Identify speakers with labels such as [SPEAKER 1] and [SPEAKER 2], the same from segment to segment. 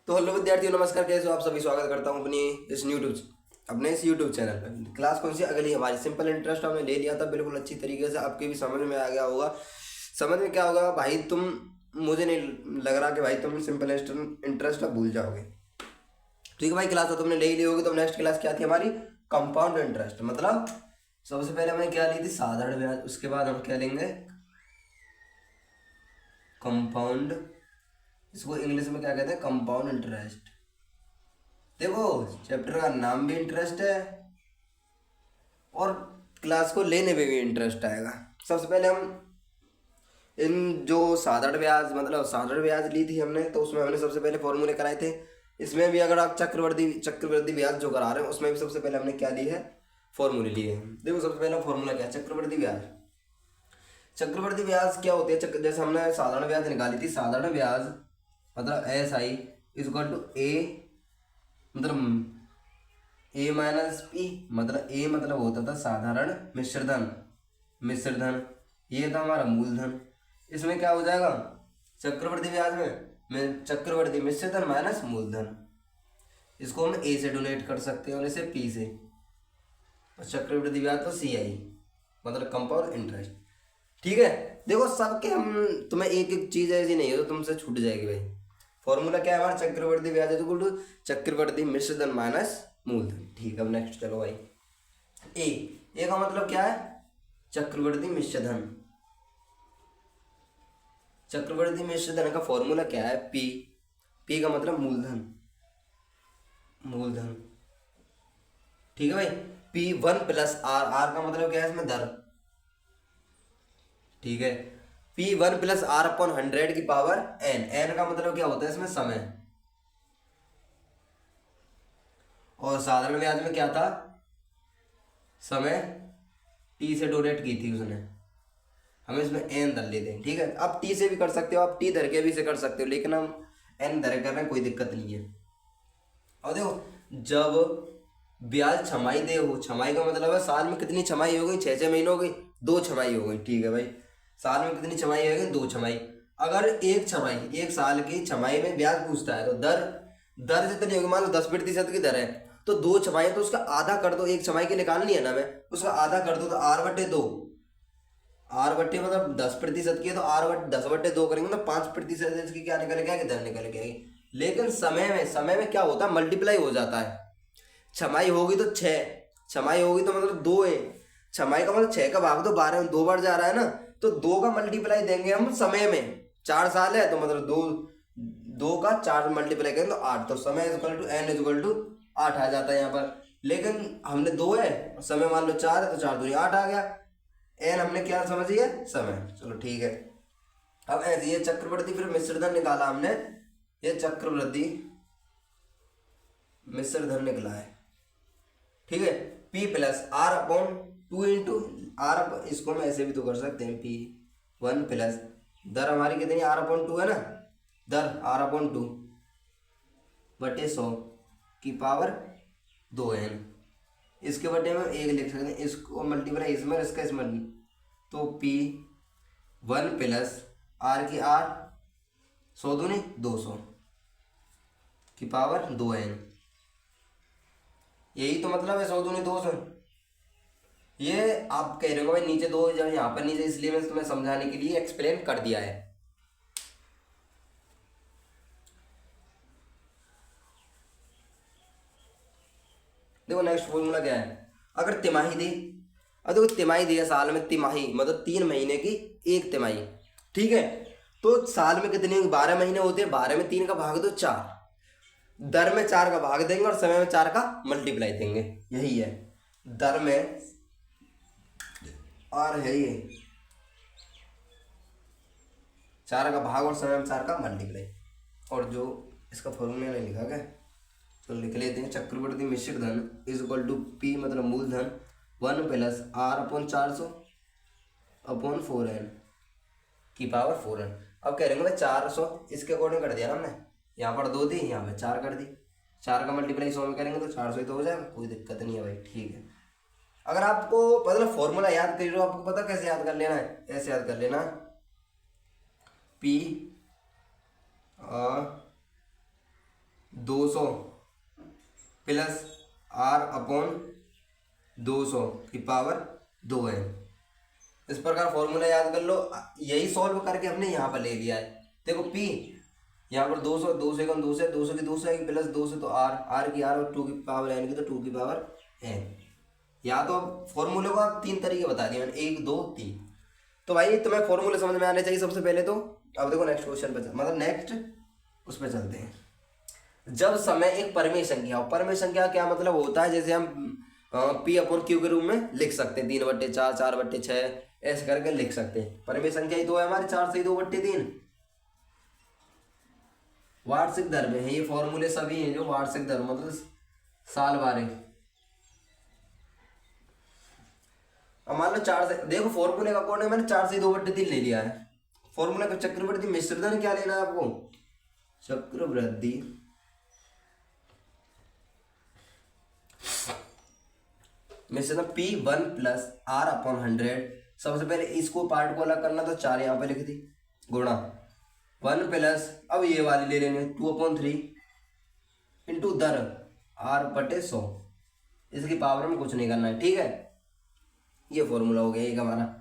[SPEAKER 1] तो हेलो विद्यार्थियों, नमस्कार। कैसे हो आप सभी? स्वागत करता हूं अपने इस यूट्यूब चैनल पर। क्लास कौन सी? अगली हमारी सिंपल इंटरेस्ट हमने ले लिया था बिल्कुल अच्छी तरीके से। आपके भी समझ में आ गया होगा। समझ में क्या होगा भाई? मुझे नहीं लग रहा कि भाई तुम सिंपल इंटरेस्ट अब भूल जाओगे। ठीक है भाई, क्लास तो तुमने ले ही ली होगी। तो नेक्स्ट क्लास क्या थी हमारी? Compound interest. मतलब सबसे पहले हमने क्या ली थी? साधारण ब्याज। उसके बाद हम क्या लेंगे? कंपाउंड। इसको इंग्लिश में क्या कहते हैं? Compound interest. देखो, चैप्टर का नाम भी इंटरेस्ट है और क्लास को लेने में भी इंटरेस्ट आएगा। सबसे पहले हम इन जो साधारण ब्याज, मतलब साधारण ब्याज ली थी हमने, तो उसमें हमने सबसे पहले फॉर्मूले कराए थे। इसमें भी अगर आप चक्रवर्ती ब्याज जो करा रहे हैं उसमें भी सबसे पहले हमने क्या ली है? फॉर्मूले लिए हैं। देखो, सबसे पहला फॉर्मूला क्या है? चक्रवर्ती ब्याज। चक्रवर्ती ब्याज क्या होती है? जैसे हमने साधारण ब्याज निकाली थी। साधारण ब्याज मतलब SI इक्वल टू ए, मतलब ए माइनस पी। मतलब ए मतलब होता था साधारण मिश्रधन। मिश्रधन ये था हमारा मूलधन। इसमें क्या हो जाएगा? चक्रवर्ती ब्याज में चक्रवर्ती मिश्रधन माइनस मूलधन। इसको हम ए से डोनेट कर सकते हैं और इसे पी से। और चक्रवर्ती ब्याज तो CI, मतलब कंपाउंड इंटरेस्ट। ठीक है। देखो, सबके हम तुम्हें एक एक चीज ऐसी नहीं है तो तुमसे छूट जाएगी भाई। फॉर्मूला क्या है हमारा? चक्रवर्ती ब्याज इक्वल टू चक्रवर्ती मिश्रधन माइनस मूलधन। ठीक है, अब नेक्स्ट चलो भाई। ए ए का मतलब क्या है? चक्रवर्ती मिश्रधन। चक्रवर्ती मिश्रधन का फॉर्मूला क्या है? पी। पी का मतलब मूलधन। मूलधन। ठीक है भाई। P1 + R। R का मतलब क्या है इसमें? दर। ठीक है। P1 + R/100 की पावर n। n का मतलब क्या होता है इसमें? समय। और साधारण ब्याज में क्या था? समय टी से डोनेट की थी उसने। हम इसमें एन धर लेते हैं। ठीक है, अब टी से भी कर सकते हो, आप टी धर के भी से कर सकते हो, लेकिन हम एन धर कर रहे हैं, कोई दिक्कत नहीं है। और देखो, जब ब्याज छमाई दे हो, छमाई का मतलब है साल में कितनी छमाई हो गई? 6 6 महीने हो गई, 2 छमाई हो गई। ठीक है भाई, साल में कितनी छमाई हो गई? 2 छमाई। अगर एक छमाई, एक साल की छमाई में ब्याज पूछता है तो दर दर जितनी होगी, मान लो 10% की दर है, तो 2 छमाई तो उसका आधा कर दो। एक छमाई की निकालनी है ना हमें, उसका आधा कर दो तो R/2। R/, मतलब 10% की है तो R/10/2 करेंगे ना, 5% इसकी क्या निकल के आएगी? दर निकल के आएगी। लेकिन समय में क्या होता है? मल्टीप्लाई हो जाता है। छमाई होगी तो 6, छमाई होगी तो मतलब 2 है। छमाई का मतलब 6 का भाग दो 12 में 2 बार जा रहा है ना, तो 2 का मल्टीप्लाई देंगे हम समय में। 4 साल है तो मतलब 2 का 4 मल्टीप्लाई करेंगे तो 8। तो समय equal to n equal to 8 आ जाता है यहाँ पर। लेकिन हमने 2 है, समय मान लो 4 है, तो 4 दूनी 8 आ गया। n हमने क्या समझ लिया? समय। चलो ठीक है। अब ऐसे ये चक्रवर्ती फिर मिश्रधन निकाला हमने। ये चक्रवर्ती मिश्रधन निकला है। ठीक है। P + R/2 into R। इसको हम ऐसे भी तो कर सकते हैं, P1 दर हमारी कितनी? R/2 है ना। दर R/2 बटे 100 की पावर 2n। इसके बटे में 1 लिख सकते हैं। इसको मल्टीप्लाई इसमें, इसका इसमें, तो P1 + R की R, 100 दूनी 200 की पावर 2n। यही तो मतलब है 100 दूनी 200। ये आप कह रहे हो भाई नीचे 2 जब यहाँ पर नीचे, इसलिए मैं तुम्हें समझाने के लिए एक्सप्लेन कर दिया है। देखो नेक्स्ट फॉर्मूला क्या है? अगर तिमाही दी, अब देखो तिमाही दी है साल में, तिमाही मतलब 3 महीने की एक तिमाही। ठीक है। तो साल में कितने? 12 महीने होते हैं। 12 में 3 का भाग दो 4, दर में 4 का भाग देंगे और समय में 4 का मल्टीप्लाई देंगे। यही है दर में और है ये 4 का भाग और समय में 4 का मल्टीप्लाई। और जो इसका फॉर्मूला नहीं लिखा क्या, तो लिख लेते हैं। चक्रवर्ती मिश्रधन इज इक्वल टू पी मतलब मूलधन 1 + R/400/4n की पावर 4n। अब कह रहे हैं भाई 400 इसके अकॉर्डिंग कर दिया ना हमने। यहाँ पर 2 थी, यहाँ पे 4 कर दी। 4 का मल्टीप्लाई 100 में करेंगे तो 400 ही तो हो जाएगा, कोई दिक्कत नहीं है भाई। ठीक है। अगर आपको मतलब फॉर्मूला याद कर रहे हो, आपको पता कैसे याद कर लेना है? ऐसे याद कर लेना, P 200 प्लस आर अपॉन 200 की पावर 2n। इस प्रकार फॉर्मूला याद कर लो। यही सॉल्व करके हमने यहाँ पर ले लिया है। देखो P यहाँ पर 200, 2 से 2 से 200 की 200 है प्लस 2 से तो R की R और 2 की पावर n की तो 2 की पावर n। या तो फॉर्मूले को आप 3 तरीके बता दिए मैंने, 1 2 3। तो भाई तुम्हें फॉर्मूले समझ में आने चाहिए सबसे पहले तो। अब देखो नेक्स्ट क्वेश्चन पे मतलब नेक्स्ट उस पर चलते हैं। जब समय एक परिमेय संख्या हो, परिमेय संख्या क्या मतलब होता है, जैसे हम P अपॉन Q के रूप में लिख सकते हैं 3/4, 4/6 ऐसे करके लिख सकते हैं। परिमेय संख्या ही दो है हमारे, 4 से 2/3 वार्षिक दर में है। ये फॉर्मूले सभी हैं जो वार्षिक दर मतलब साल बारे। अब मान लो 4 से, देखो फॉर्मूले का अकॉर्डिंग मैंने 4 से 2/3 ले लिया है। फॉर्मूला का चक्रवृद्धि मिश्रधन क्या लेना है आपको, चक्रवृद्धि मिश्रधन P1 प्लस R अपॉन 100। सबसे पहले इसको पार्ट को अलग करना तो 4 यहाँ पे लिख दी गुणा 1 प्लस, अब ये वाली ले लेंगे 2/3 इंटू दर R/100। इसकी पावर में कुछ नहीं करना है, ठीक है। ये फॉर्मूला हो गया एक हमारा।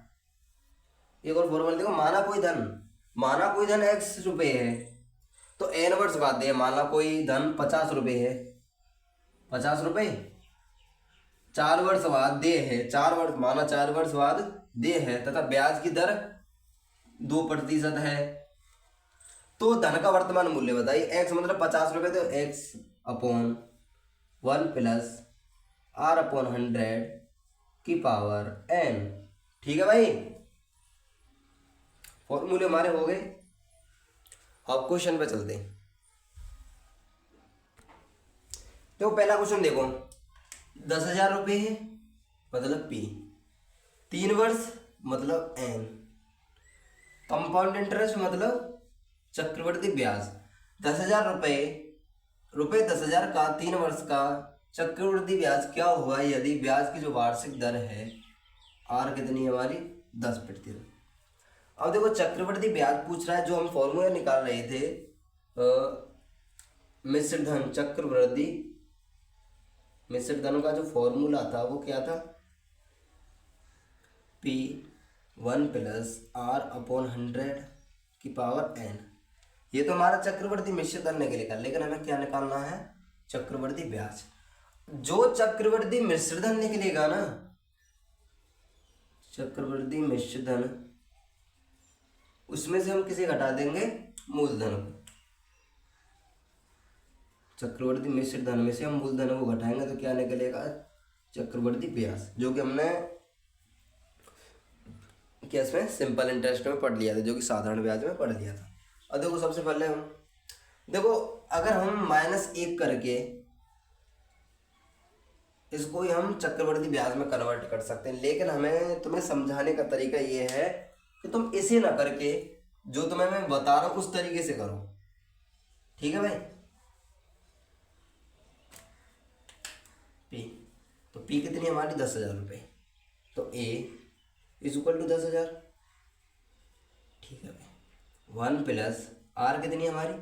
[SPEAKER 1] एक और फॉर्मूला देखो, माना कोई धन x रुपये है तो n वर्ष बाद दे। माना कोई धन 50 रुपये है, 50 रुपये 4 वर्ष बाद दे है, 4 वर्ष बाद दे है तथा ब्याज की दर 2% है। तो धन का वर्तमान मूल्य बताइए। x मतलब 50 रुपये तो x upon 1 plus R upon 100 की पावर n। ठीक है भाई, फॉर्मूले हमारे हो गए। अब क्वेश्चन पे चलते हैं। तो पहला क्वेश्चन देखो, 10,000 रुपये है मतलब P, 3 वर्ष मतलब n, कंपाउंड इंटरेस्ट मतलब चक्रवृद्धि ब्याज। 10,000 रुपये 10,000 का 3 वर्ष का चक्रवृद्धि ब्याज क्या हुआ यदि ब्याज की जो वार्षिक दर है R कितनी है हमारी 10%। अब देखो चक्रवृद्धि ब्याज पूछ रहा है, जो हम फॉर्मूला निकाल रहे थे मिश्रधन चक्रवृद्धि मिश्रधन का जो फॉर्मूला था वो क्या था, P1 प्लस R अपॉन 100 की पावर n। ये तो हमारा चक्रवृद्धि मिश्रधन निकलेगा, लेकिन हमें क्या निकालना है, चक्रवृद्धि ब्याज। जो चक्रवृद्धि मिश्रधन निकलेगा ना, चक्रवृद्धि मिश्रधन, उसमें से हम किसे घटा देंगे, मूलधन को। चक्रवृद्धि मिश्रधन में से हम मूलधन को घटाएंगे तो क्या निकलेगा, चक्रवृद्धि ब्याज, जो कि हमने क्या इसमें सिंपल इंटरेस्ट में पढ़ लिया था, जो कि साधारण ब्याज में पढ़ लिया था। और देखो सबसे पहले हम देखो, अगर हम -1 करके इसको ही हम चक्रवृद्धि ब्याज में कन्वर्ट कर सकते हैं, लेकिन हमें तुम्हें समझाने का तरीका ये है कि तुम इसे ना करके जो तुम्हें मैं बता रहा हूं उस तरीके से करो, ठीक है भाई। P तो P कितनी हमारी 10,000 रुपये, तो A इज इक्वल टू 10,000, ठीक है भाई। 1 प्लस R कितनी हमारी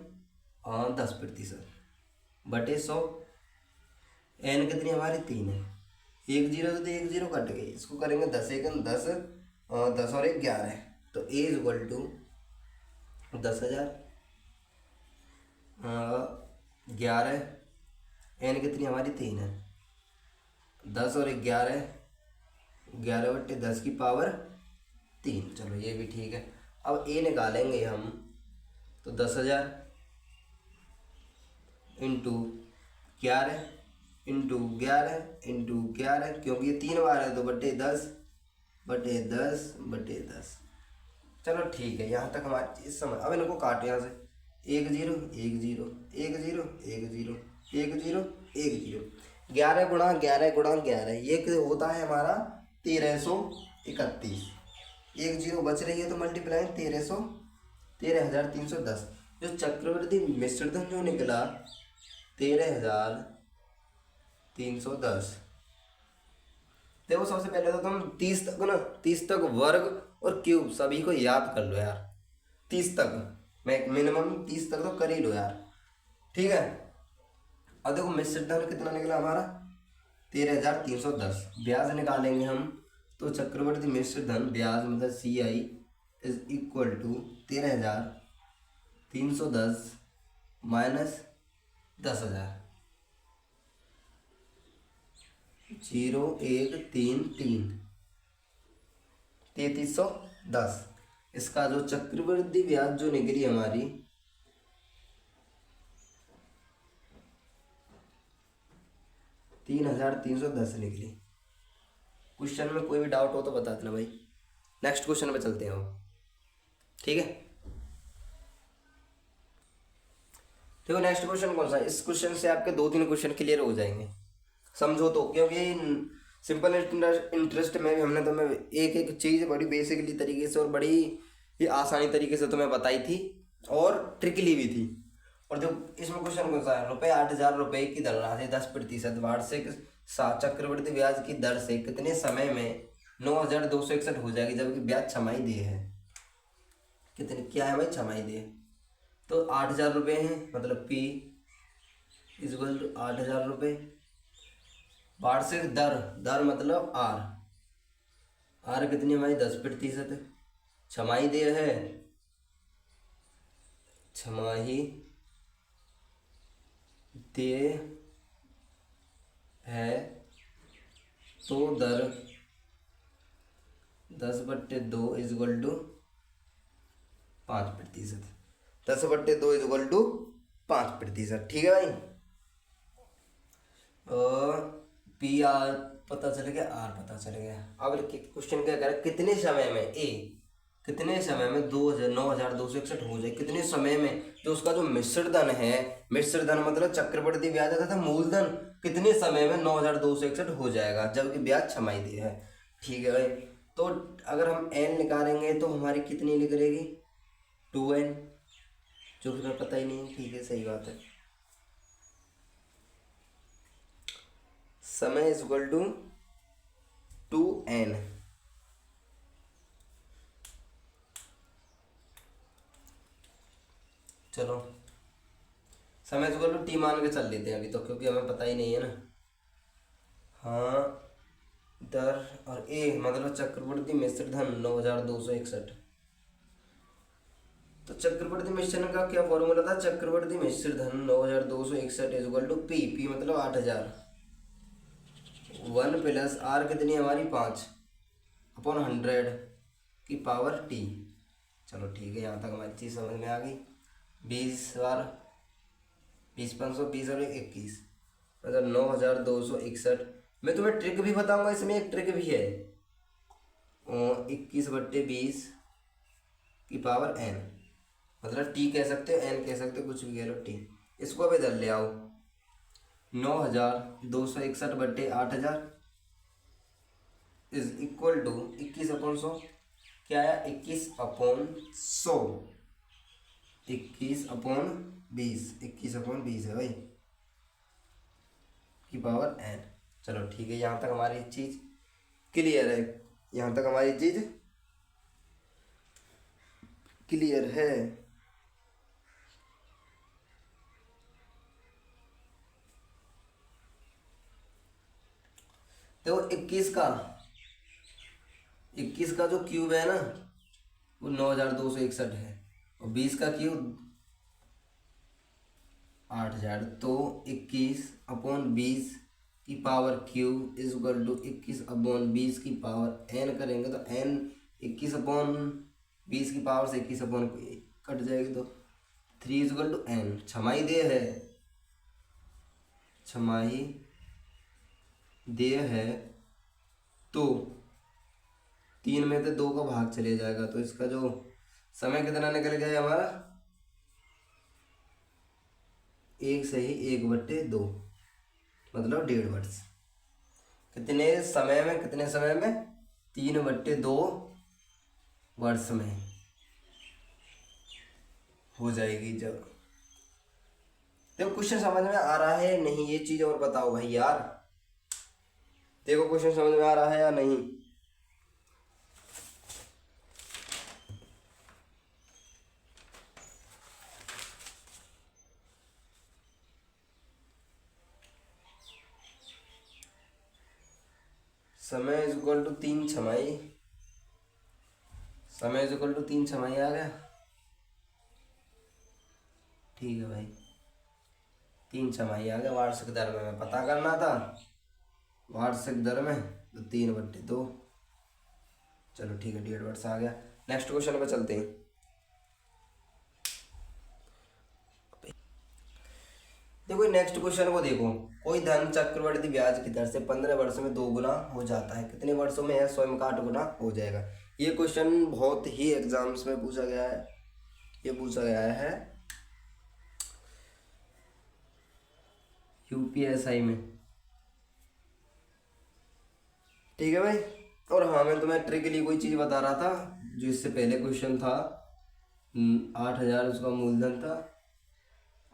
[SPEAKER 1] 10% बटे 100, n कितनी हमारी 3 है, 1 0 तो 1 0 कट गई, इसको करेंगे 10 1 10 10 और 1 11, तो A is equal to 10,000 11, n कितनी हमारी 3 है, 10 और 11 11/10 की पावर 3। चलो ये भी ठीक है। अब A निकालेंगे हम, तो 10,000 इंटू 11 इंटू 11 इंटू 11, क्योंकि ये 3 बार है तो बटे 10 बटे 10 बटे 10। चलो ठीक है, यहाँ तक हमारी चीज़ समझ। अब इनको काट यहाँ से, 1 0 1 0 1 0 1 0 1 0 1 0, 11 गुणा 11 गुणा 11, ये होता है हमारा 1331। 1 0 बच रही है तो मल्टीप्लाई 13,310। जो चक्रवृद्धि मिश्रधन जो निकला 13,310। देखो सबसे पहले तो तुम 30 तक ना, 30 तक वर्ग और क्यूब सभी को याद कर लो यार। 30 तक मैं मिनिमम 30 तक तो कर ही लो यार, ठीक है। अब देखो मिश्रित धन कितना निकला हमारा 13,310। ब्याज निकालेंगे हम तो चक्रवर्ती मिश्रित धन ब्याज मतलब CI is equal to 13,310 minus 10,000, 0,133 3310। इसका जो चक्रवृद्धि ब्याज जो निकली हमारी 3,310 निकली। क्वेश्चन में कोई भी डाउट हो तो बता देना भाई। नेक्स्ट क्वेश्चन पे चलते हैं हम, ठीक है। देखो नेक्स्ट क्वेश्चन कौन सा है, इस क्वेश्चन से आपके 2-3 क्वेश्चन क्लियर हो जाएंगे, समझो तो। क्योंकि सिंपल इंटरेस्ट में भी हमने तुम्हें एक एक चीज़ बड़ी बेसिकली तरीके से और बड़ी ही आसानी तरीके से तुम्हें बताई थी और ट्रिकली भी थी। और जो इसमें क्वेश्चन कौन सा है, ₹8,000 की धनराशि 10% वार्षिक चक्रवृद्धि ब्याज की दर से कितने समय में 9,261 हो जाएगी, जबकि ब्याज छमाही दिए है। कितने क्या है भाई, छमाही दिए तो 8,000 रुपये हैं, मतलब P इक्वल टू 8,000 रुपये। वार्षिक दर, दर मतलब R कितनी हमारी 10%। छमाही देय है, छमाही देय है तो दर 10/2 इक्वल टू 5%। 10/2 इक्वल टू 5%, ठीक है भाई। पी आर पता चल गया, आर पता चल गया। अब क्वेश्चन क्या करें, कितने समय में कितने समय में 9,261 हो जाए, कितने समय में जो उसका जो मिश्र धन है, मिश्र धन मतलब चक्रवृद्धि ब्याज तथा मूलधन, कितने समय में 9,261 हो जाएगा, जबकि ब्याज छमाही दी है, ठीक है भाई। तो अगर हम n निकालेंगे तो हमारी कितनी निकलेगी 2n, जो कि हमें पता ही नहीं है, ठीक है सही बात है। समय इज इक्वल टू 2n। चलो समय इज इक्वल टू t मान के चल लेते हैं अभी तो, क्योंकि हमें पता ही नहीं है ना। हाँ, दर और a मतलब चक्रवृद्धि मिश्र धन 9,261। तो चक्रवृद्धि मिश्रण का क्या फॉर्मूला था, चक्रवृद्धि मिश्र धन 9,261 इज इक्वल टू p मतलब 8,000 1 प्लस r कितनी हमारी 5/100 की पावर t। चलो ठीक है, यहाँ तक हमारी चीज़ समझ में आ गई। 20 बार 20 500 20 और 21 मतलब 9,261। मैं तुम्हें ट्रिक भी बताऊंगा, इसमें एक ट्रिक भी है। 21/20 की पावर n, मतलब t कह सकते हो n कह सकते हो, कुछ भी कह लो t। इसको अब इधर ले आओ, 9,261/8,000 इज इक्वल टू 21/100। क्या आया 21/100, 21/20, 21/20 है भाई की पावर n। चलो ठीक है, यहाँ तक हमारी चीज़ क्लियर है, यहाँ तक हमारी चीज़ क्लियर है। देखो 21 का जो क्यूब है ना वो 9,261 है, और 20 का क्यूब 8,000, तो 21/20 की power cube is equal to 21/20 की पावर n करेंगे तो n 21/20 की पावर से 21 कट जाएगी, तो 3 इज इक्वल टू n। छमाही दे है, छमाही दे है तो 3 में से 2 का भाग चले जाएगा, तो इसका जो समय कितना निकल गया हमारा 1/2 मतलब 1.5 वर्ष। कितने समय में 3/2 वर्ष में हो जाएगी। जब देखो क्वेश्चन समझ में आ रहा है नहीं, ये चीज़ और बताओ भाई यार, देखो क्वेश्चन समझ में आ रहा है या नहीं। समय इज इक्वल टू 3 छमाही, समय इज इक्वल टू 3 छमाही आ गया। ठीक है भाई, 3 छमाही आ गया। वार्षिक दर में हमें पता करना था, वार्षिक दर में तो 3/2। चलो ठीक है, 1.5 वर्ष आ गया। नेक्स्ट क्वेश्चन पे चलते हैं। देखो नेक्स्ट क्वेश्चन को देखो, कोई धन चक्रवृद्धि ब्याज की दर से 15 वर्ष में 2 गुना हो जाता है, कितने वर्षों में है? स्वयं का 8 गुना हो जाएगा। ये क्वेश्चन बहुत ही एग्जाम्स में पूछा गया है, ये पूछा गया है यूपीएसआई में। ठीक है भाई। और हाँ, मैं तुम्हें ट्रिक के लिए कोई चीज़ बता रहा था, जो इससे पहले क्वेश्चन था 8,000 उसका मूलधन था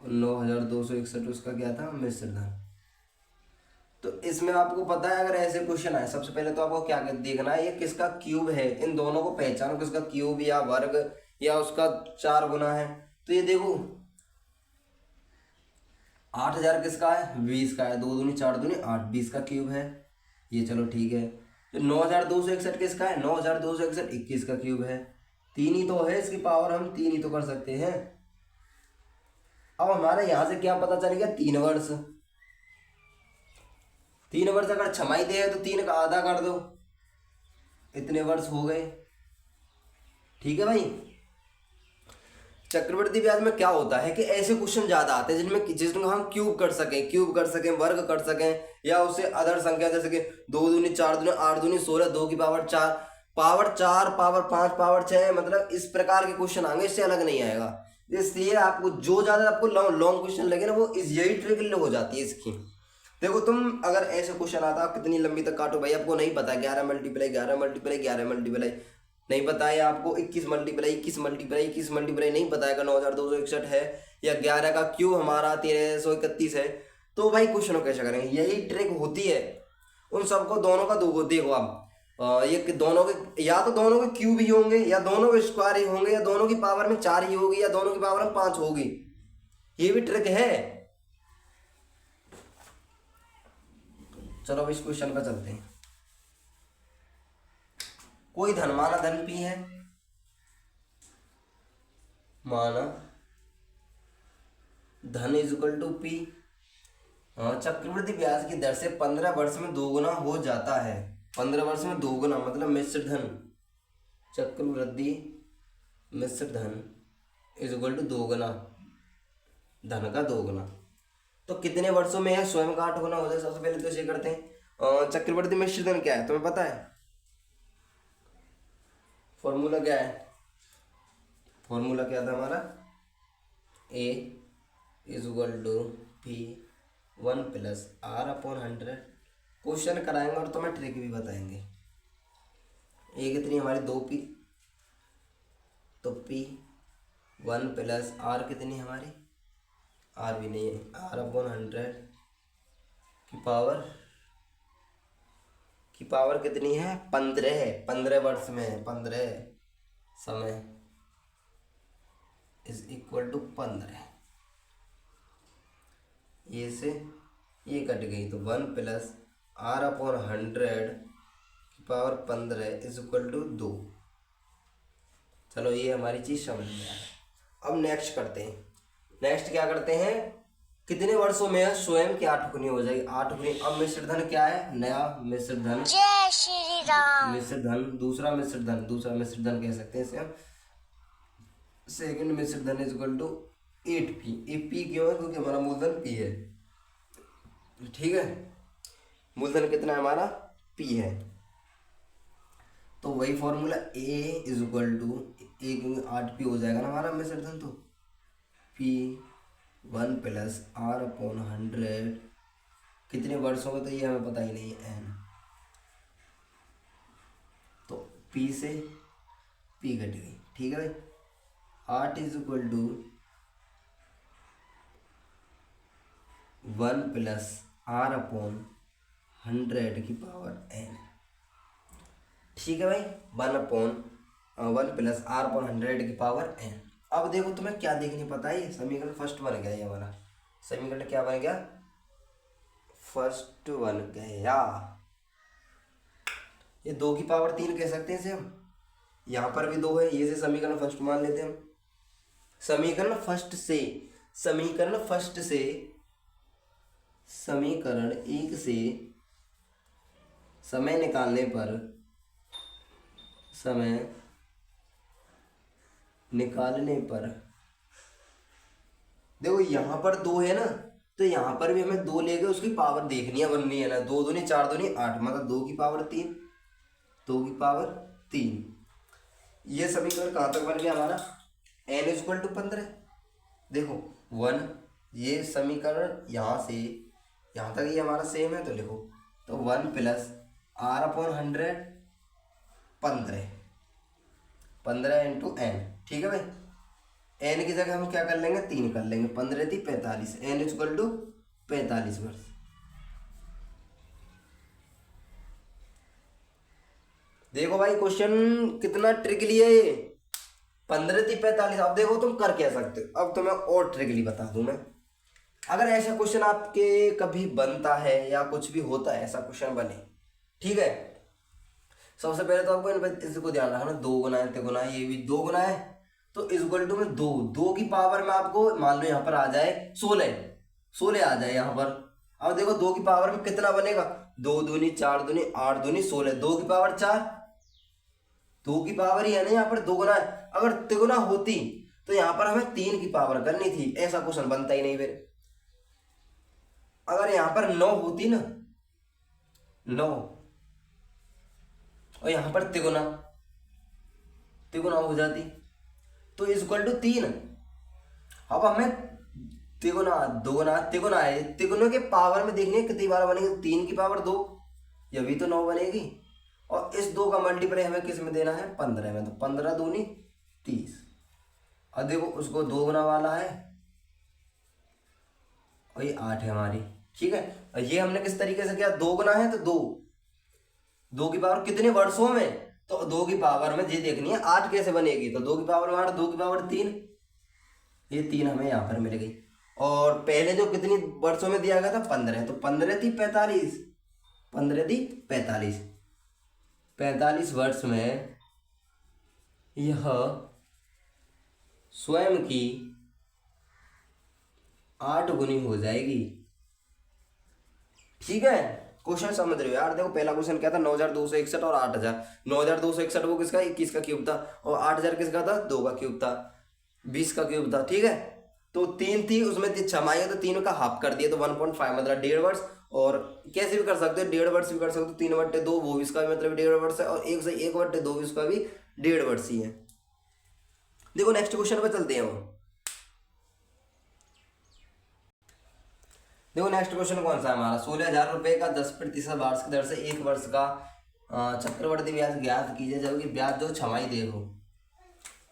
[SPEAKER 1] और 9,261 उसका क्या था? मिश्र धन। तो इसमें आपको पता है, अगर ऐसे क्वेश्चन आए, सबसे पहले तो आपको क्या देखना है, ये किसका क्यूब है, इन दोनों को पहचानो, किसका क्यूब या वर्ग या उसका 4 गुना है। तो ये देखो 8,000 किसका है? 20 का है, 2 दूनी 4 दूनी 8, 20 का क्यूब है ये। चलो ठीक है। तो 9,261 किसका है? 9,261 21 का क्यूब है। 3 ही तो है, इसकी पावर हम 3 ही तो कर सकते हैं। अब हमारे यहाँ से क्या पता चल गया? 3 वर्ष। 3 वर्ष अगर छमाही दे तो 3 का आधा कर दो, इतने वर्ष हो गए। ठीक है भाई। चक्रवृद्धि ब्याज में क्या होता है कि ऐसे क्वेश्चन ज्यादा आते हैं जिसमें हम क्यूब कर सकें, वर्ग कर सकें, या उससे अदर संख्या जैसे कि 2 दूनी 4 दूनी 8 दूनी 16, 2 की पावर 4, पावर 4, पावर 5, पावर 6, मतलब इस प्रकार के क्वेश्चन आएंगे, इससे अलग नहीं आएगा। इसलिए आपको जो ज्यादा आपको लॉन्ग क्वेश्चन लगे ना, वो यही ट्रिक हो जाती है इसकी। देखो तुम अगर ऐसे क्वेश्चन आता, कितनी लंबी तक काटो भाई, आपको नहीं पता, 11 मल्टीप्लाई 11 मल्टीप्लाई 11 मल्टीप्लाई नहीं पता है आपको, 21 मल्टीप्लाई 21 मल्टीप्लाई 21 मल्टीप्लाई नहीं पता है, 9,261 है, या 11 का क्यूब हमारा 1,331 है, तो भाई क्वेश्चन कैसे करेंगे? यही ट्रिक होती है। उन सबको दोनों का दो देखो आप, ये दोनों के, या तो दोनों के क्यूब ही होंगे, या दोनों के स्क्वायर ही होंगे, या दोनों की पावर में 4 ही होगी, या दोनों की पावर में 5 होगी। ये भी ट्रिक है। चलो अब इस क्वेश्चन पर चलते हैं। कोई धन, माना धन पी है, माना धन इज इक्वल टू पी, चक्रवृद्धि ब्याज की दर से 15 वर्ष में 2 गुना हो जाता है। 15 वर्ष में 2 गुना मतलब मिश्र धन, चक्रवृद्धि मिश्र धन इज इक्वल टू 2 गुना, धन का 2 गुना। तो कितने वर्षों में है? स्वयं का 8 गुना हो जाए। सबसे पहले तो इसे करते हैं। चक्रवृद्धि मिश्र धन क्या है तुम्हें पता है? फॉर्मूला क्या है? फॉर्मूला क्या था हमारा? A is equal to P 1 plus R/100। Question कराएंगे और तुम्हें ट्रिक भी बताएंगे। A कितनी हमारी? 2P, तो P 1 प्लस R कितनी हमारी? R भी नहीं है, R/100 की पावर कितनी है? 15। 15 वर्ष में 15 समय इज इक्वल टू 15। ये से ये कट गई, तो 1 प्लस R/100 की पावर 15 इज इक्वल टू 2। चलो ये हमारी चीज समझ में आ गई। अब नेक्स्ट करते हैं। नेक्स्ट क्या करते हैं? कितने वर्षों में स्वयं की 8 गुनी हो जाएगी? 8 गुनी। अब मिश्र धन क्या है? नया मिश्र धन, जय श्री राम। मिश्र धन, दूसरा मिश्र धन कह सकते हैं इसे हम। सेकंड मिश्र धन इज इक्वल टू 8P। ये P क्यों है? क्योंकि हमारा मूलधन P है। ठीक है, मूलधन कितना है हमारा? P है। तो वही formula A is equal to, A क्योंकि 8P हो जाएगा ना हमारा मिश्र धन, तो P 1 प्लस R/100 कितने वर्षों में, तो ये हमें पता ही नहीं है, n। तो P से P घट गई। ठीक है भाई। 8 is equal to 1 plus R/100 की पावर n। ठीक है भाई, 1 प्लस R/100 की पावर n। अब देखो तुम्हें क्या देखनी पता है, ये समीकरण फर्स्ट बन गया। ये हमारा समीकरण क्या बन गया? फर्स्ट बन गया। ये 2 की पावर 3 कह सकते हैं इसे हम। यहाँ पर भी 2 है, ये से समीकरण फर्स्ट मान लेते हैं हम। समीकरण फर्स्ट से समीकरण फर्स्ट से समीकरण 1 से समय निकालने पर समय निकालने पर देखो यहाँ पर 2 है ना, तो यहाँ पर भी हमें 2 ले गए, उसकी पावर देखनी है, बननी है ना। 2 दूनी 4 दूनी 8, मतलब 2 की पावर 3, 2 की पावर 3। ये समीकरण कहाँ तक बन गया हमारा, n = 15। देखो 1, ये समीकरण यहाँ से यहाँ तक ये हमारा सेम है, तो लिखो तो 1 + r/100 15, 15 × n। ठीक है भाई, n की जगह हम क्या कर लेंगे, 3 कर लेंगे। 15 × 3 = 45, n = 45 वर्ष। देखो भाई क्वेश्चन कितना ट्रिकली है ये, 15 × 3 = 45। अब देखो तुम कर क्या सकते हो, अब तुम्हें और ट्रिकली बता दूं मैं। अगर ऐसा क्वेश्चन आपके कभी बनता है या कुछ भी होता है, ऐसा क्वेश्चन बने, ठीक है, सबसे पहले तो आपको इसको ध्यान रखना, 2 गुना है, 3 गुना है, ये भी 2 गुना है, तो = में 2 की पावर में आपको मान लो यहाँ पर आ जाए 16 आ जाए यहाँ पर। अब देखो 2 की पावर में कितना बनेगा, 2 दूनी 4 दूनी 8 दूनी 16, 2 की पावर 4, 2 की पावर ही है ना, यहाँ पर 2 गुना है। अगर तिगुना होती तो यहाँ पर हमें 3 की पावर करनी थी, ऐसा क्वेश्चन बनता ही नहीं फिर। अगर यहाँ पर 9 होती ना, 9, और यहाँ पर तिगुना तिगुना हो जाती, तो = 3। अब हमें तिगुना दोगुना तिगुना है, तिगुना के पावर में देखनी है कितनी बार बनेगी, 3 की पावर 2, ये भी तो 9 बनेगी। और इस 2 का मल्टीप्लाई हमें किस में देना है, 15 में, तो 15 दूनी 30। और देखो उसको 2 गुना वाला है, और ये 8 है हमारी। ठीक है, और ये हमने किस तरीके से किया, 2 गुना है तो 2 की पावर कितने वर्षों में, तो 2 की पावर में ये देखनी है 8 कैसे बनेगी, तो 2 की पावर 8, 2 की पावर 3, ये 3 हमें यहाँ पर मिल गई। और पहले जो कितनी वर्षों में दिया गया था, 15, तो 15 × 3 = 45, 15 × 3 = 45, 45 वर्ष में यह स्वयं की 8 गुनी हो जाएगी। ठीक है, क्वेश्चन समझ रहे हो यार। देखो पहला क्वेश्चन क्या था, 9261 और 8000। 9261 वो किसका, 21 का क्यूब था, और 8000 किसका था, 2 का क्यूब था, 20 का क्यूब था। ठीक है, तो 3 थी, उसमें छमाई है तो 3 का हाफ कर दिया, तो 1.5 मतलब 1.5 वर्ष। और कैसे भी कर सकते हो, 1.5 वर्ष भी कर सकते हो, 3/2 वो भी इसका भी मतलब 1.5 वर्ष है, और 1 से 1/2 भी उसका भी 1.5 वर्ष ही है। देखो नेक्स्ट क्वेश्चन पर चलते हैं हम। देखो नेक्स्ट क्वेश्चन कौन सा है हमारा, 16,000 रुपये का 10% वार्षिक दर से 1 वर्ष का चक्रवर्ती ब्याज ज्ञात कीजिए, जबकि ब्याज जो छमाही दे हो।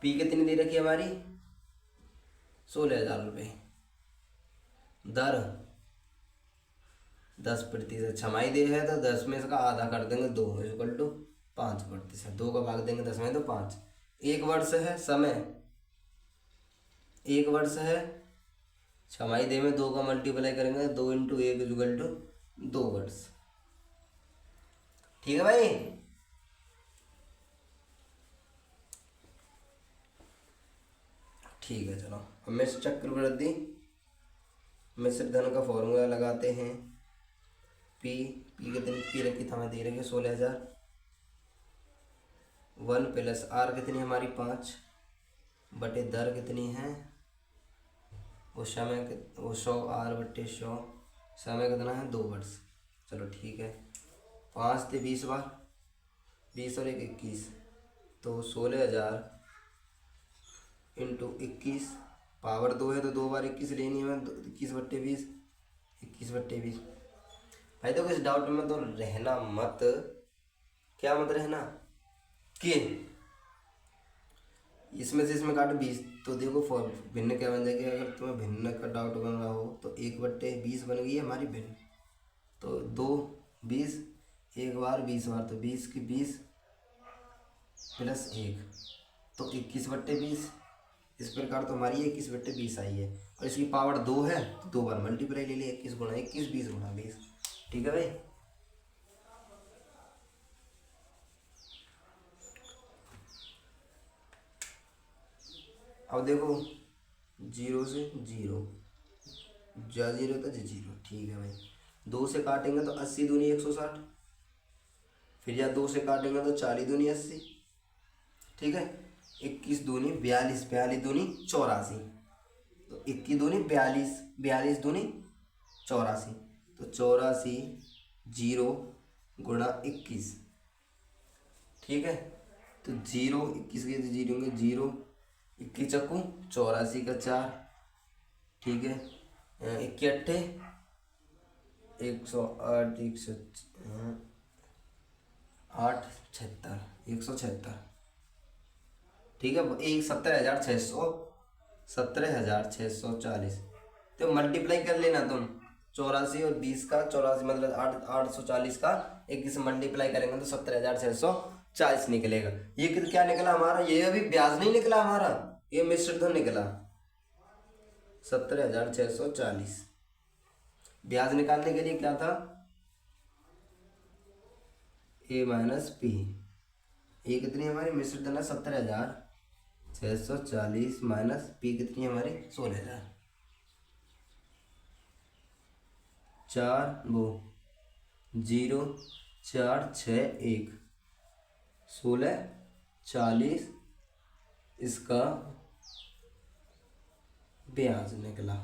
[SPEAKER 1] पी कितनी दे रखी है हमारी, 16,000 रुपये, दर 10%, छमाही दे है तो 10 में इसका आधा कर देंगे, 2 = 5%, 2 का भाग देंगे 10 में तो 5। 1 वर्ष है समय, 1 वर्ष है, छमाही दे में 2 का मल्टीप्लाई करेंगे, 2 × 1 = 2 वर्ष। ठीक है भाई, ठीक है। चलो हम इस चक्रवृद्धि मिश्र धन का फॉर्मूला लगाते हैं। पी कितनी पी रखी था, हमें दे रखी 16,000, 1 + r कितनी हमारी 5 बटे दर कितनी है, वो समय वो 100, r/100, समय कितना है 2 वर्ष। चलो ठीक है, 5 थे 20 बार, 20 और 1 21, तो 16,000 × 21, पावर 2 है तो 2 बार 21 लेनी है, 21/20, 21/20। भाई देखो इस डाउट में तो रहना मत, क्या मत रहना कि इसमें से इसमें काटो 20, तो देखो भिन्न क्या बन जाएगी। अगर तुम्हें भिन्न का डाउट बन रहा हो तो 1/20 बन गई है हमारी भिन्न, तो 2 20, 1 बार 20 बार, तो 20 की 20 + 1, तो 21/20। इस प्रकार तो हमारी 21/20 आई है, और इसकी पावर 2 है तो 2 बार मल्टीप्लाई ले लिया, 21 × 21, 20 × 20। ठीक है भाई, अब देखो, जीरो से जीरो, जा जीरो तो जी जीरो, ठीक है भाई। दो से काटेंगे तो 80 दूनी 160, फिर या दो से काटेंगे तो 40 दूनी 80, ठीक है। 21 दूनी 42, 42 दूनी 84, तो 21 दूनी 42, 42 दूनी 84, तो 84 जीरो गुणा 21, ठीक है। तो जीरो 21 के जीरो होंगे, जीरो 21 चक्कू 84 का 4, ठीक है। 21 108, 108 76, 176, ठीक है। एक 17,640, तो मल्टीप्लाई कर लेना तुम। 84 और 20 का, 84 मतलब 840 का 21 से मल्टीप्लाई करेंगे तो 17,640 निकलेगा। ये क्या निकला हमारा, ये अभी ब्याज नहीं निकला हमारा, ये मिश्र धन निकला 17,640। ब्याज निकालने के लिए क्या था, ए माइनस पी। ये कितनी हमारी मिश्र धन है 17,640 माइनस पी कितनी हमारी 16,000, 4 वो 0 4 6 1, 16 40 इसका ब्याज निकला।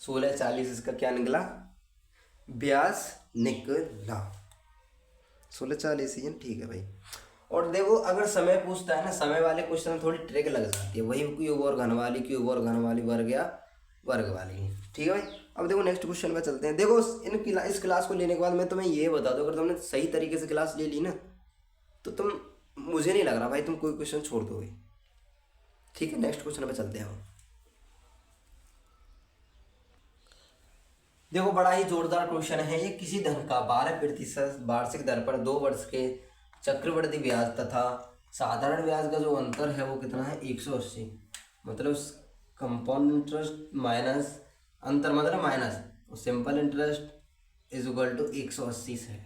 [SPEAKER 1] सोलह 40 इसका क्या निकला, ब्याज निकला 1640 ही है, ठीक है भाई। और देखो अगर समय पूछता है ना, समय वाले क्वेश्चन में थोड़ी ट्रिक लग जाती है, वही क्यूब और घन वाली, क्यूब और घन वाली, वर्ग या वर्ग वाली, ठीक है भाई। अब देखो नेक्स्ट क्वेश्चन पे चलते हैं। देखो इस क्लास को लेने के बाद मैं तुम्हें ये बता दूं, अगर तुमने सही तरीके से क्लास ले ली ना, तो तुम, मुझे नहीं लग रहा भाई तुम कोई क्वेश्चन छोड़ दोगे, ठीक है। नेक्स्ट क्वेश्चन पे चलते हैं हम। देखो बड़ा ही जोरदार क्वेश्चन है ये। किसी धन का 12% वार्षिक दर पर 2 वर्ष के चक्रवृद्धि ब्याज तथा साधारण ब्याज का जो अंतर है वो कितना है 180, मतलब कंपाउंड इंटरेस्ट माइनस अंतर मतलब minus simple interest is equal to 180 है।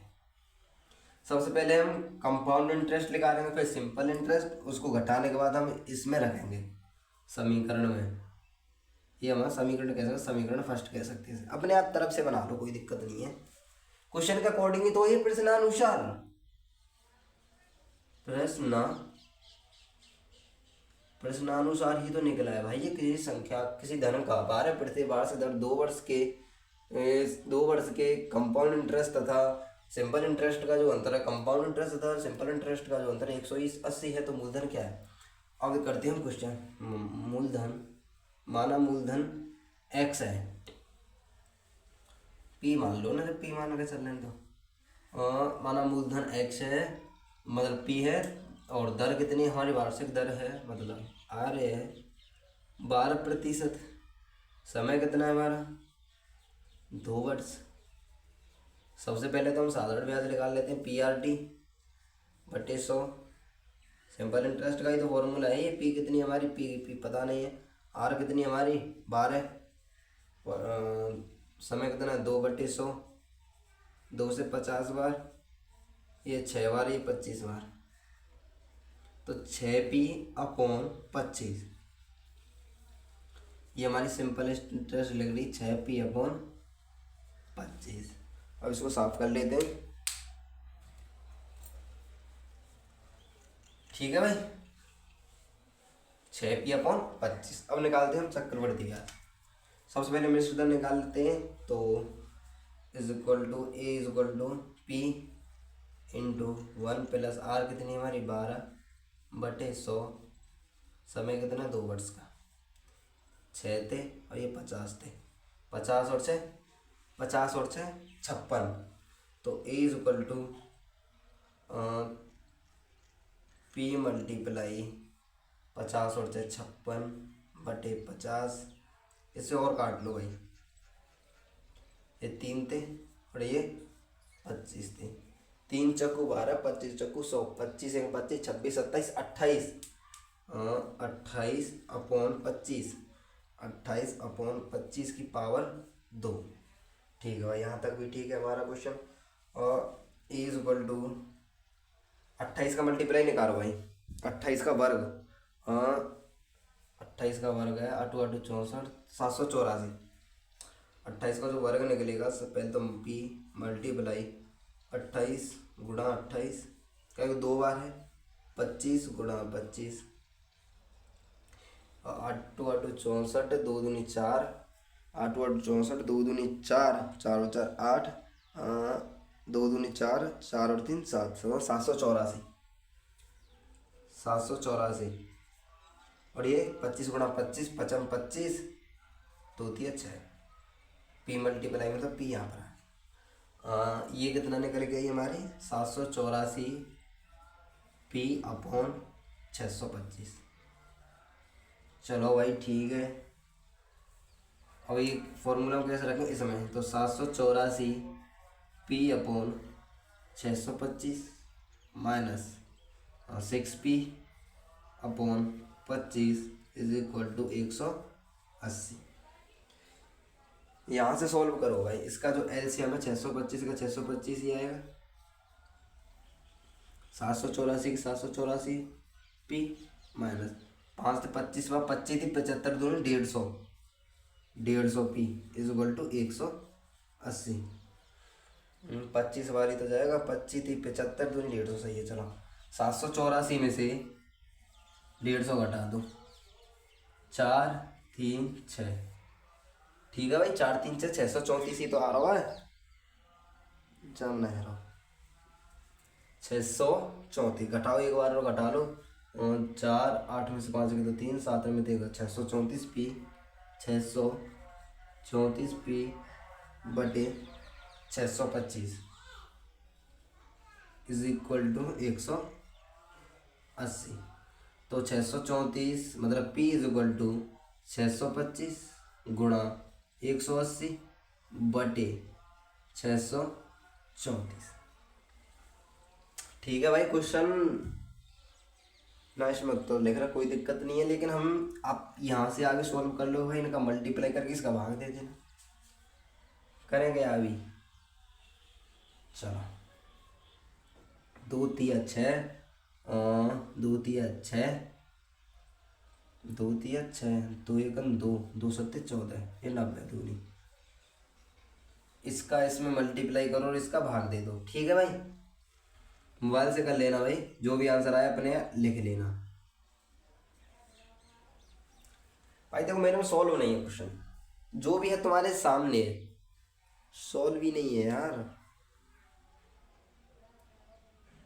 [SPEAKER 1] सबसे पहले हम कंपाउंड इंटरेस्ट निकालेंगे, फिर सिंपल इंटरेस्ट, उसको घटाने के बाद हम इसमें रखेंगे समीकरण में। ये हमारा समीकरण कह सकते, समीकरण फर्स्ट कह सकते हैं। अपने आप तरफ से बना लो, कोई दिक्कत नहीं है। क्वेश्चन के अकॉर्डिंग ही तो ये प्रश्नानुसार, प्रश्नानुसार ही तो निकला है भाई। ये किसी संख्या, किसी धन का 12% वार्षिक दर 2 वर्ष के कंपाउंड इंटरेस्ट तथा सिंपल इंटरेस्ट का जो अंतर है, कंपाउंड इंटरेस्ट तथा सिंपल इंटरेस्ट का जो अंतर है 180 है, तो मूलधन क्या है। अब करते हैं हम क्वेश्चन। मूलधन, माना मूलधन x है, p मान लो ना, जब p मान के चल रहे हैं तो माना मूलधन x है, मतलब p है, और दर कितनी हमारी वार्षिक दर है, मतलब r है 12%, समय कितना है हमारा 2 वर्ष। सबसे पहले तो हम साधारण ब्याज निकाल लेते हैं, PRT बटे 100, सिंपल इंटरेस्ट का ही तो फॉर्मूला है ये। p कितनी हमारी, p पता नहीं है, r कितनी हमारी 12, समय कितना है 2/100, 2 से 50 बार, ये 6 बार, ये 25 बार, तो 6p/25, ये हमारी सिंपल इंटरेस्ट लग रही 6p/25। अब इसको साफ कर लेते हैं, ठीक है भाई। 6p/25। अब निकालते हैं हम चक्रवृद्धि ब्याज। सबसे पहले मिश्र दर निकाल लेते हैं, तो is equal to A is equal to P into 1 प्लस आर कितनी हमारी 12/100, समय कितना 2 वर्ष का, 6 थे और ये 50 थे, 50 और 6 56, तो a is equal to p multiply 50 और 56/50, इसे और काट लो भाई, ये 3 थे और ये 25 थे, 3 चक्कू 12, 25 चक्कू 100, 25 एक 25, 26 27 28, 28/25, 28/25 की पावर 2, ठीक है भाई। यहाँ तक भी ठीक है हमारा क्वेश्चन। और इज इक्वल टू 28 का मल्टीप्लाई निकालो भाई, 28 का वर्ग, हाँ 28 का वर्ग है 8×8 = 64, 784। 28 का जो वर्ग निकलेगा सबसे पहले तो पी मल्टीप्लाई 28 गुणा 28, क्या 2 बार है 25 गुणा 25, 8×8 = 64, 2 दूनी 4, 8×8 = 64, 2 दूनी 4, 4 और 4 8, 2 दूनी 4, 4 और 3 7, 784, 784। और ये 25 गुणा 25, 55 25, 2 3 6, पी मल्टीप्लाई मतलब पी यहाँ पर है। ये कितना निकल गया ये हमारी 784 पी अपॉन 625। चलो भाई ठीक है, अब ये फॉर्मूला कैसे रखें इसमें, तो 784 P upon 625 minus 6p upon 25 is equal to 180। यहाँ से सॉल्व करो भाई, इसका जो एलसीएम है 625 का 625 ही आएगा, 784 की 784 पी माइनस 5 से 25 व 25 थी 75 दूनी 150, 150 पी इज इक्वल टू 180। 25 बारी तो जाएगा, 25 थी 75 दूनी 150 सही है। चलो 784 में से 150 घटा दो, 4 3 6, ठीक है भाई 4 3 6 634 ही तो आ रहा है, जम नहीं रहा 634, घटाओ एक बार और घटा लो, 4 8 में से 5 के तो 3, 7 में देगा 634 पी, 634 पी बटे 625 इज इक्वल टू 180। तो 634 मतलब पी इज इक्वल टू 625 गुणा 180 बटे 634। ठीक है भाई, क्वेश्चन ना इसमें तो लिख रहा कोई दिक्कत नहीं है, लेकिन हम आप यहाँ से आगे सॉल्व कर लो भाई, इनका मल्टीप्लाई करके इसका भाग दे देना, करेंगे अभी। चलो 2 3 6, 2 3 6, 2 3 6, 2 1 2, 2 7 14, ये 90 दूनी, इसका इसमें मल्टीप्लाई करो और इसका भाग दे दो। ठीक है भाई, मोबाइल से कर लेना भाई, जो भी आंसर आया अपने लिख लेना भाई। देखो मेरे में सॉल्व नहीं है क्वेश्चन, जो भी है तुम्हारे सामने, सॉल्व भी नहीं है यार।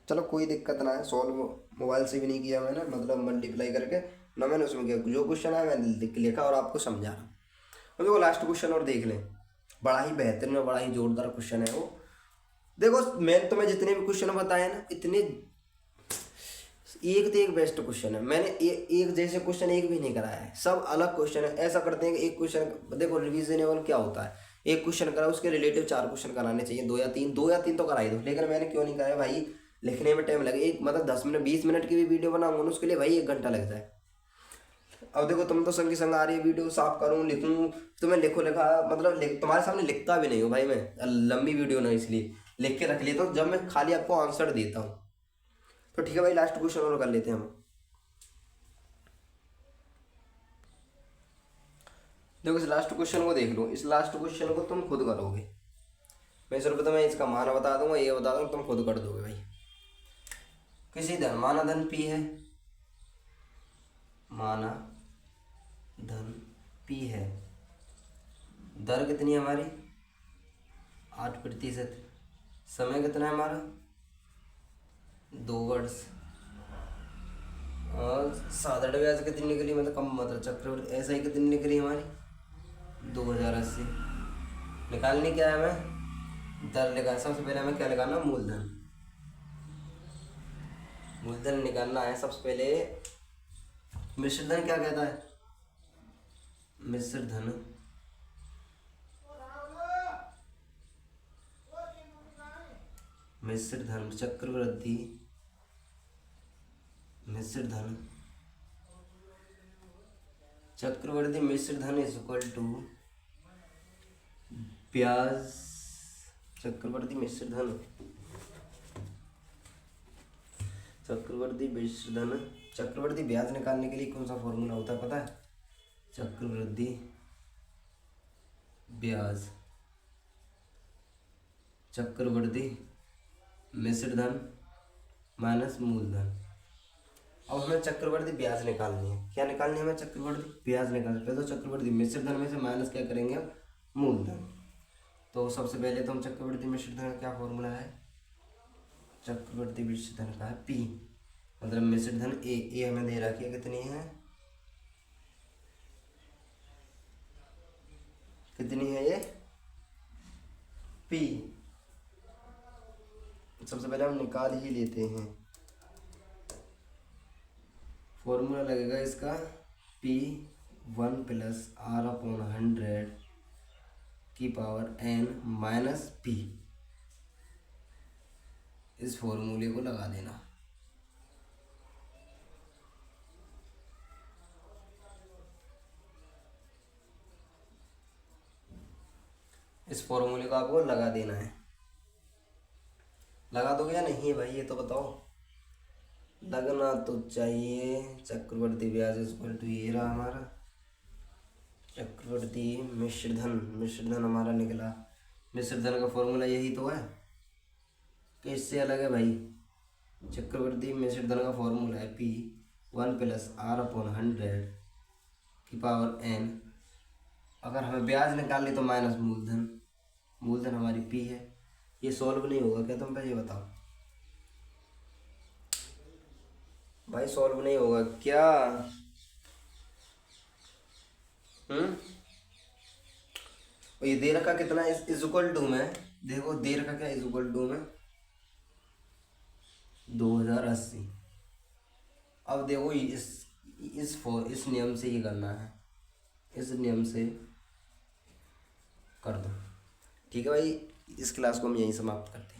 [SPEAKER 1] चलो कोई दिक्कत ना है, सॉल्व मोबाइल से भी नहीं किया मैंने, मतलब मल्टीप्लाई करके ना मैंने उसमें किया, जो क्वेश्चन है मैंने लिखा और आपको समझा रहा हूँ। तो देखो लास्ट क्वेश्चन और देख लें, बड़ा ही बेहतरीन और बड़ा ही जोरदार क्वेश्चन है वो। देखो मैंने तुम्हें जितने भी क्वेश्चन बताए ना, इतने एक तो एक बेस्ट क्वेश्चन है, मैंने एक जैसे क्वेश्चन एक भी नहीं कराया है, सब अलग क्वेश्चन है। ऐसा करते हैं कि एक क्वेश्चन देखो रिविजनेबल क्या होता है, एक क्वेश्चन करा उसके रिलेटिव 4 क्वेश्चन कराने चाहिए, 2 या 3 तो करा ही दो, लेकिन मैंने क्यों नहीं कराया भाई, लिखने में टाइम लगे, एक मतलब 10 मिनट 20 मिनट की भी वीडियो बनाऊंगा ना उसके लिए भाई 1 घंटा लग जाए। अब देखो तुम तो संग संग आ रही है वीडियो, साफ करूँ लिखूँ, तुम्हें लिखो लिखा मतलब तुम्हारे सामने लिखता भी नहीं हूँ भाई मैं, लंबी वीडियो ना इसलिए लिख के रख लेता हूँ, जब मैं खाली आपको आंसर देता हूँ। तो ठीक है भाई, लास्ट क्वेश्चन और कर लेते हैं हम। देखो इस लास्ट क्वेश्चन को देख लो, इस लास्ट क्वेश्चन को तुम खुद करोगे, मैं सिर्फ तुम्हें इसका मान बता दूंगा, ये बता दूंगा, तुम खुद कर दोगे भाई। किसी धन माना धन पी है, माना धन पी है, दर कितनी है हमारी 8%, समय कितना है हमारा 2 वर्ष, और साधारण ब्याज कितनी निकली मतलब कम मतलब चक्रवृद्धि ऐसा ही कितनी निकली हमारी 2080। निकालनी क्या है हमें, दर निकाल, सबसे पहले हमें क्या लगाना मूलधन, मूलधन निकालना है सबसे पहले। मिश्र धन क्या कहता है, मिश्र धन मिश्र धन चक्रवृद्धि मिश्र धन चक्रवृद्धि मिश्र धन इज इक्वल टू ब्याज चक्रवृद्धि मिश्र धन चक्रवर्ती मिश्र धन, चक्रवर्ती ब्याज निकालने के लिए कौन सा फॉर्मूला होता है पता है? चक्रवर्ती ब्याज, चक्रवर्ती मिश्र धन माइनस मूलधन। अब हमें चक्रवर्ती ब्याज निकालनी है। क्या निकालनी है हमें? चक्रवर्ती ब्याज निकालनी है। तो चक्रवर्ती मिश्र धन में से माइनस क्या करेंगे हम? मूलधन। तो सबसे पहले तो हम चक्रवर्ती मिश्र धन का क्या फॉर्मूला है? चक्रवर्ती मिश्र धन का है पी, मतलब मिश्र धन ए हमें दे रखी है, कितनी है? कितनी है ये? पी। सबसे पहले हम निकाल ही लेते हैं। फॉर्मूला लगेगा इसका P 1 प्लस आर अपॉन 100 की पावर n माइनस पी। इस फॉर्मूले को लगा देना। इस फॉर्मूले को आपको लगा देना है। लगा दोगे या नहीं भाई, ये तो बताओ। लगना तो चाहिए। चक्रवर्ती ब्याज इक्वल टू ये रहा हमारा चक्रवर्ती मिश्र धन हमारा निकला। मिश्र धन का फॉर्मूला यही तो है कि इससे अलग है भाई। चक्रवर्ती मिश्र धन का फॉर्मूला है P 1 प्लस आर अपॉन 100 की पावर n। अगर हमें ब्याज निकालनी तो माइनस मूलधन हमारी P है। ये सॉल्व नहीं होगा क्या? तुम पहले बताओ भाई, सॉल्व नहीं होगा क्या? और ये दे रखा कितना इज इक्वल टू में, देखो दे रखा क्या इज इक्वल टू में 2080। अब देखो इस नियम से ये करना है, इस नियम से कर दो। ठीक है भाई, इस क्लास को हम यहीं समाप्त करते हैं।